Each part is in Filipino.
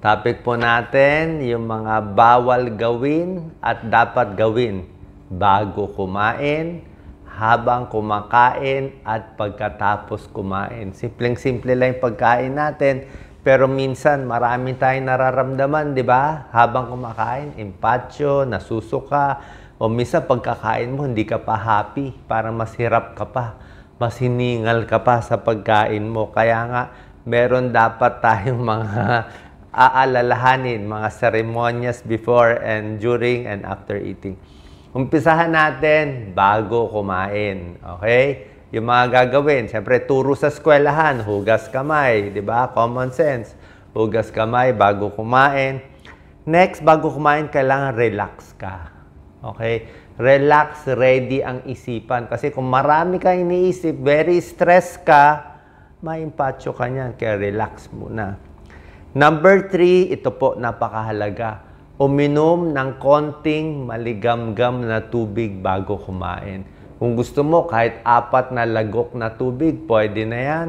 Topic po natin, yung mga bawal gawin at dapat gawin bago kumain, habang kumakain, at pagkatapos kumain. Simpleng-simple lang yung pagkain natin, pero minsan marami tayong nararamdaman, di ba? Habang kumakain, impatyo, nasusuka, o minsan pagkakain mo, hindi ka pa happy, parang mas hirap ka pa, mas hiningal ka pa sa pagkain mo. Kaya nga, meron dapat tayong mga aalalahanin, mga ceremonies before and during and after eating. Umpisahan natin bago kumain. Okay? Yung mga gagawin, siyempre turo sa eskwelahan, hugas kamay, di ba? Common sense. Hugas kamay bago kumain. Next, bago kumain, kailangan relax ka. Okay? Relax, ready ang isipan. Kasi kung marami kang iniisip, very stressed ka, may impatyo ka niyan. Kaya relax muna. Number 3, ito po napakahalaga. Uminom ng konting maligamgam na tubig bago kumain. Kung gusto mo, kahit 4 na lagok na tubig, pwede na yan.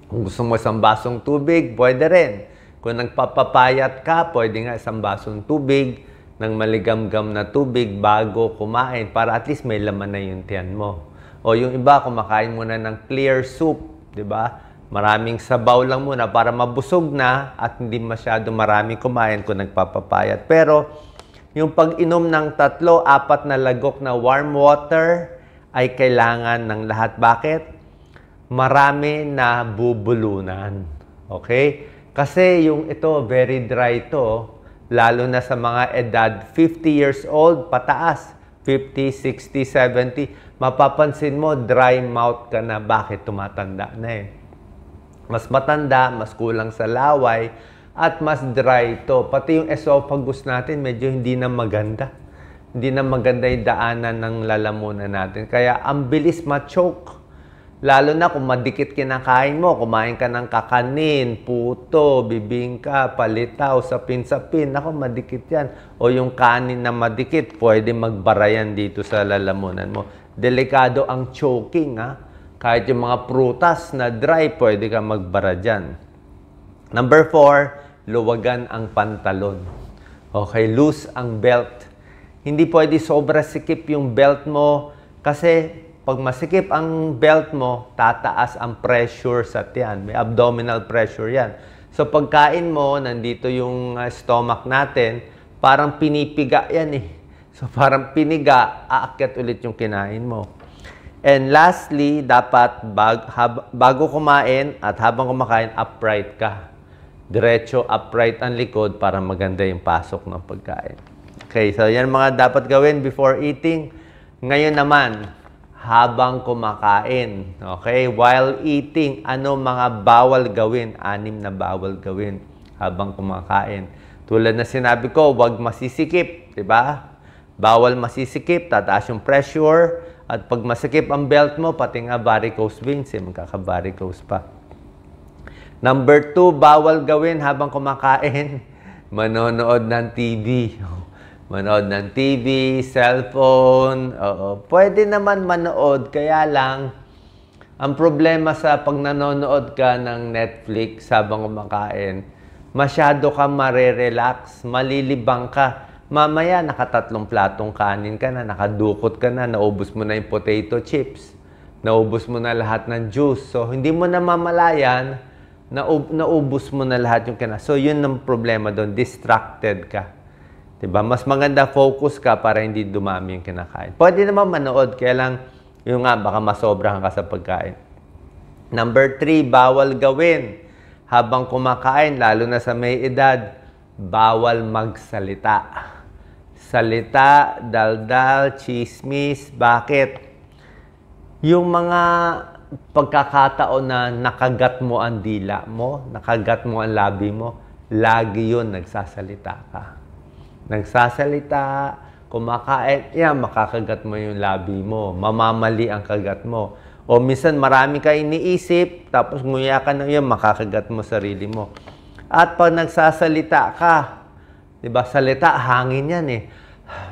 Kung gusto mo isang basong tubig, pwede rin. Kung nagpapapayat ka, pwede nga isang basong tubig ng maligamgam na tubig bago kumain para at least may laman na yung tiyan mo. O yung iba, kumakain muna ng clear soup, di ba? Maraming sabaw lang muna para mabusog na at hindi masyado maraming kumain kung nagpapapayat. Pero yung pag-inom ng 3-4 na lagok na warm water ay kailangan ng lahat. Bakit? Marami na bubulunan. Okay? Kasi yung ito, very dry to, lalo na sa mga edad 50 years old, pataas, 50, 60, 70, mapapansin mo, dry mouth ka na. Bakit? Tumatanda na eh. Mas matanda, mas kulang sa laway, at mas dry ito. Pati yung esophagus natin, medyo hindi na maganda. Hindi na maganda yung daanan ng lalamunan natin. Kaya ang bilis ma-choke. Lalo na kung madikit kinakain mo, kumain ka ng kakanin, puto, bibingka, palitaw, sapin-sapin. Ako, madikit yan. O yung kanin na madikit, pwede magbara yan dito sa lalamunan mo. Delikado ang choking, ha? Kahit yung mga prutas na dry, pwede ka magbara dyan. Number 4, luwagan ang pantalon. Okay, loose ang belt. Hindi pwede sobra sikip yung belt mo kasi pag masikip ang belt mo, tataas ang pressure sa tiyan. May abdominal pressure yan. So pagkain mo, nandito yung stomach natin, parang pinipiga yan eh. So parang piniga, aakyat ulit yung kinain mo. And lastly, dapat bago kumain at habang kumakain, upright ka. Diretso, upright ang likod para maganda yung pasok ng pagkain. Okay, so yan mga dapat gawin before eating. Ngayon naman, habang kumakain. Okay, while eating, ano mga bawal gawin? 6 na bawal gawin habang kumakain. Tulad na sinabi ko, huwag masisikip, di ba? Bawal masisikip, tataas yung pressure. At pag masikip ang belt mo, pati nga varicose veins, magkaka-varicose pa. Number 2, bawal gawin habang kumakain, manonood ng TV. Manood ng TV, cellphone, pwede naman manood, kaya lang, ang problema sa pag nanonood ka ng Netflix habang kumakain, masyado ka marerelax, malilibang ka. Mamaya, nakatatlong platong kanin ka na, nakadukot ka na, naubos mo na yung potato chips, naubos mo na lahat ng juice. So, hindi mo na mamalayan, naubos mo na lahat yung kina. So, yun ang problema doon, distracted ka. Diba? Mas maganda focus ka para hindi dumami yung kinakain. Pwede naman manood, kaya lang, yung nga, baka masobrahan ka sa pagkain. Number 3, bawal gawin habang kumakain, lalo na sa may edad, bawal magsalita. Salita, daldal, chismis. Bakit? Yung mga pagkakataon na nakagat mo ang dila mo, nakagat mo ang labi mo, lagi yun nagsasalita ka. Nagsasalita, kumakain, yan, makakagat mo yung labi mo. Mamamali ang kagat mo. O minsan marami ka iniisip, tapos nguya ka na yun, makakagat mo sarili mo. At pag nagsasalita ka, diba, salita, hangin yan eh.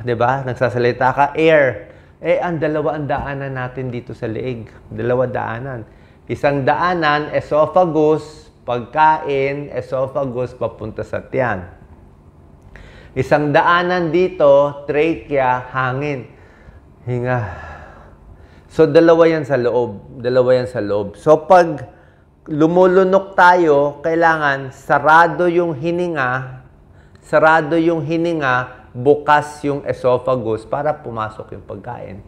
Diba, nagsasalita ka, air. Eh, ang dalawang daanan natin dito sa leeg. 2 daanan. Isang daanan, esophagus, Pagkain, esophagus, papunta sa tiyan. Isang daanan dito, trachea, hangin. Hinga. So, dalawa yan sa loob. Dalawa yan sa loob. So, pag lumulunok tayo, kailangan sarado yung hininga, bukas yung esophagus para pumasok yung pagkain.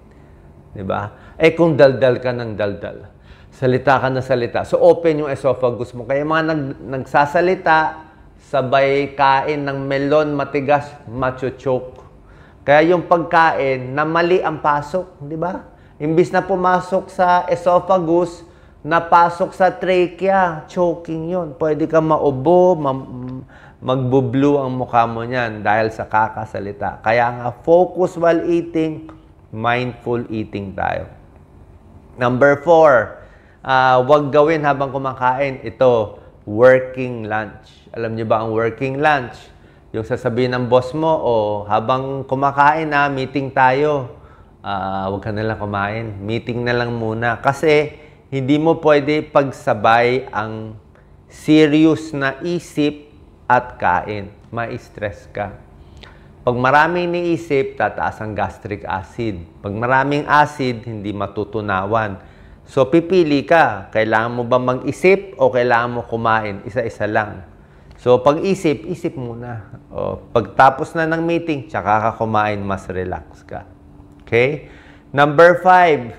Diba? Eh, kung daldal ka ng daldal, salita ka na salita. So, open yung esophagus mo. Kaya mga nagsasalita, sabay kain ng melon matigas, macho-choke. Kaya yung pagkain na mali ang pasok, di ba? Imbis na pumasok sa esophagus, napasok sa trachea, choking yun. Pwede ka maubo, magbu-blue ang mukha mo niyan dahil sa kakasalita. Kaya nga, focus while eating, mindful eating tayo. Number 4, wag gawin habang kumakain. Ito, working lunch. Alam niyo ba ang working lunch? Yung sasabihin ng boss mo, habang kumakain na, meeting tayo. Huwag ka nalang kumain. Meeting na lang muna. Kasi, hindi mo pwede pagsabay ang serious na isip at kain. Ma-stress ka. Pag maraming niisip, tataas ang gastric acid. Pag maraming acid, hindi matutunawan. So, pipili ka. Kailangan mo ba mag-isip o kailangan mo kumain? Isa-isa lang. So, pag isip muna. Pagtapos na ng meeting, tsaka ka kumain, mas relax ka. Okay? Number 5,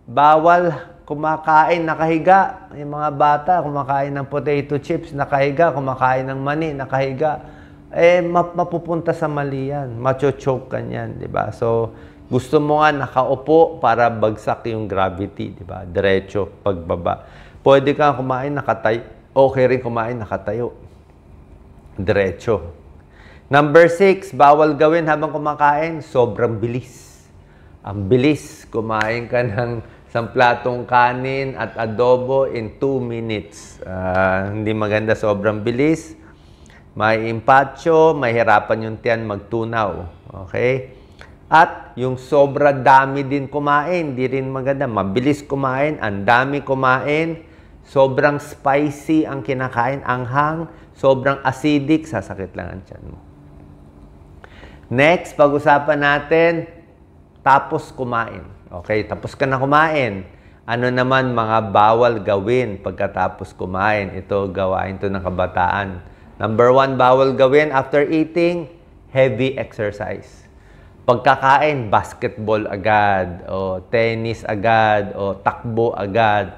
bawal kumakain nakahiga. Yung mga bata, kumakain ng potato chips, nakahiga. Kumakain ng mani, nakahiga. Mapupunta sa mali yan. Macho-choke ka yan, di ba? So, gusto mo nga nakaupo para bagsak yung gravity, di ba? Diretso, pagbaba. Pwede kang kumain nakatayo. Okay rin kumain nakatayo. Diretso. Number 6, bawal gawin habang kumakain, sobrang bilis. Ang bilis, kumain ka ng isang platong kanin at adobo in 2 minutes. Hindi maganda, sobrang bilis. May impatyo, mahirapan yung tiyan magtunaw. Okay? At yung sobra dami din kumain, di rin maganda. Mabilis kumain, ang dami kumain, sobrang spicy ang kinakain, anghang, sobrang acidic, sasakit lang ang tiyan mo. Next, pag-usapan natin, tapos kumain. Okay, tapos ka na kumain. Ano naman mga bawal gawin pagkatapos kumain? Ito, gawain to ng kabataan. Number 1, bawal gawin after eating, heavy exercise. Pagkakain, basketball agad, o tennis agad, o takbo agad.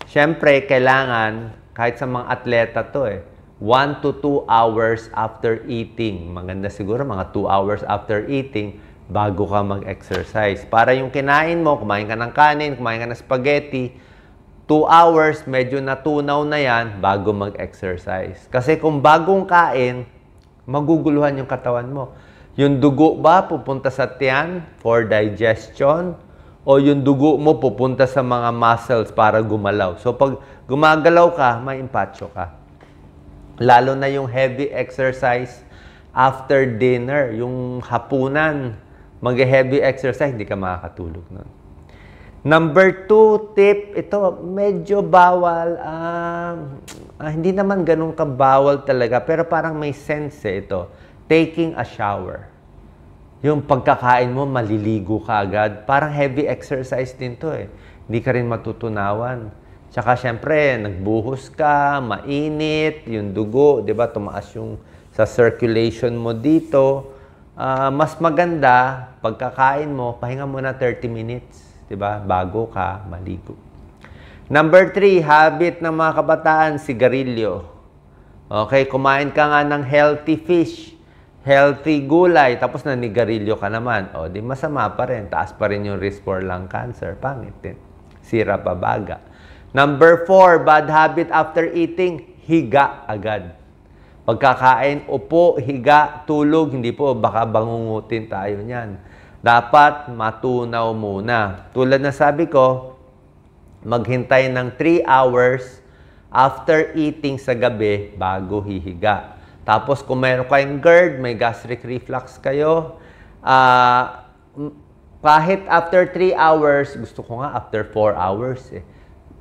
Siyempre, kailangan, kahit sa mga atleta to 1 to 2 hours after eating. Maganda siguro mga 2 hours after eating bago ka mag-exercise. Para yung kinain mo, kumain ka ng kanin, kumain ka ng spaghetti, 2 hours, medyo natunaw na yan bago mag-exercise. Kasi kung bagong kain, maguguluhan yung katawan mo. Yung dugo ba pupunta sa tiyan for digestion? O yung dugo mo pupunta sa mga muscles para gumalaw? So pag gumagalaw ka, may impatyo ka. Lalo na yung heavy exercise after dinner, yung hapunan, mag-heavy exercise, hindi ka makakatulog nun. Number 2 tip, ito medyo bawal, hindi naman ganun kabawal talaga, pero parang may sense ito. Taking a shower. Yung pagkakain mo, maliligo ka agad. Parang heavy exercise din to Hindi ka rin matutunawan. Tsaka syempre, nagbuhos ka, mainit, yung dugo, di ba, tumaas yung sa circulation mo dito. Mas maganda, pagkakain mo, pahinga muna 30 minutes, di ba, bago ka maligo. Number 3, habit ng mga kabataan, sigarilyo. Okay, kumain ka nga ng healthy fish, healthy gulay, tapos nanigarilyo ka naman. O, di masama pa rin, taas pa rin yung risk for lung cancer, pangit din. Sira pa baga. Number 4, bad habit after eating, higa agad. Pagkakain, upo, higa, tulog, hindi po, baka bangungutin tayo niyan. Dapat matunaw muna. Tulad na sabi ko, maghintay ng 3 hours after eating sa gabi bago hihiga. Tapos kung meron kayong GERD, may gastric reflux kayo, kahit after 3 hours, gusto ko nga after 4 hours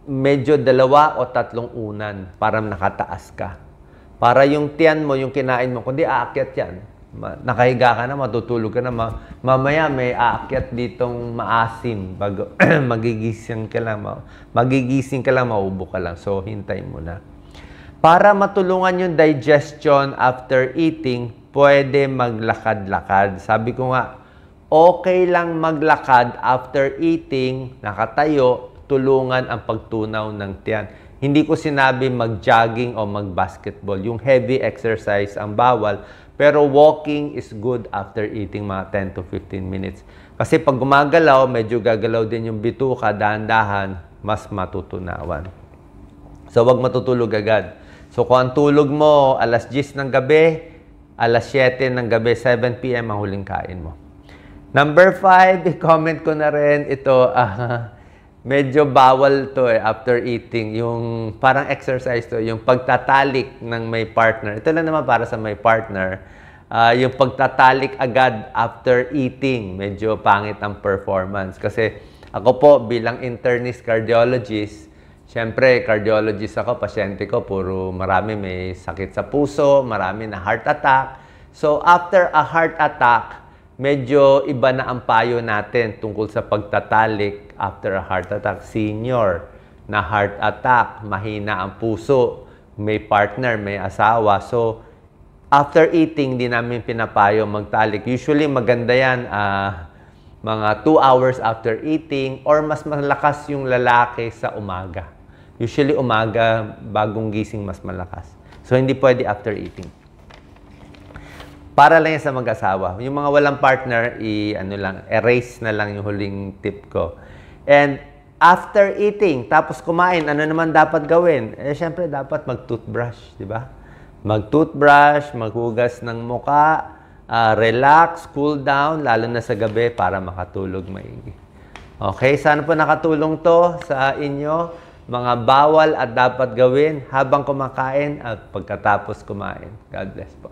medyo 2 o 3 unan para nakataas ka. Para yung tiyan mo, yung kinain mo, kundi aakyat yan. Nakahiga ka na, matutulog ka na. Mamaya may aakyat ditong maasim. Bago, magigising ka lang, maubo ka lang. So, hintay mo na. Para matulungan yung digestion after eating, pwede maglakad-lakad. Sabi ko nga, okay lang maglakad after eating, nakatayo, tulungan ang pagtunaw ng tiyan. Hindi ko sinabi mag-jogging o mag-basketball. Yung heavy exercise ang bawal. Pero walking is good after eating mga 10 to 15 minutes. Kasi pag gumagalaw, medyo gagalaw din yung bituka, dahan-dahan, mas matutunawan. So, wag matutulog agad. So, kung ang tulog mo, alas 10 ng gabi, alas 7 ng gabi, 7 p.m. ang huling kain mo. Number 5, i-comment ko na rin ito, medyo bawal to after eating. Yung parang exercise to, yung pagtatalik ng may partner. Ito lang naman para sa may partner. Yung pagtatalik agad after eating, medyo pangit ang performance. Kasi ako po bilang internist cardiologist, syempre cardiologist ako, pasyente ko, puro marami may sakit sa puso, marami na heart attack. So after a heart attack, medyo iba na ang payo natin tungkol sa pagtatalik after a heart attack. Senior na heart attack, mahina ang puso, may partner, may asawa. So, after eating, di namin pinapayo magtalik. Usually, maganda yan mga 2 hours after eating or mas malakas yung lalaki sa umaga. Usually, umaga, bagong gising, mas malakas. So, hindi pwede after eating. Para lang yan sa mag-asawa. Yung mga walang partner, erase na lang yung huling tip ko. And after eating, tapos kumain, ano naman dapat gawin? Syempre, dapat mag-toothbrush, di ba? Mag-toothbrush, maghugas ng muka, relax, cool down, lalo na sa gabi para makatulog maigi. Okay, sana po nakatulong to sa inyo. Mga bawal at dapat gawin habang kumakain at pagkatapos kumain. God bless po.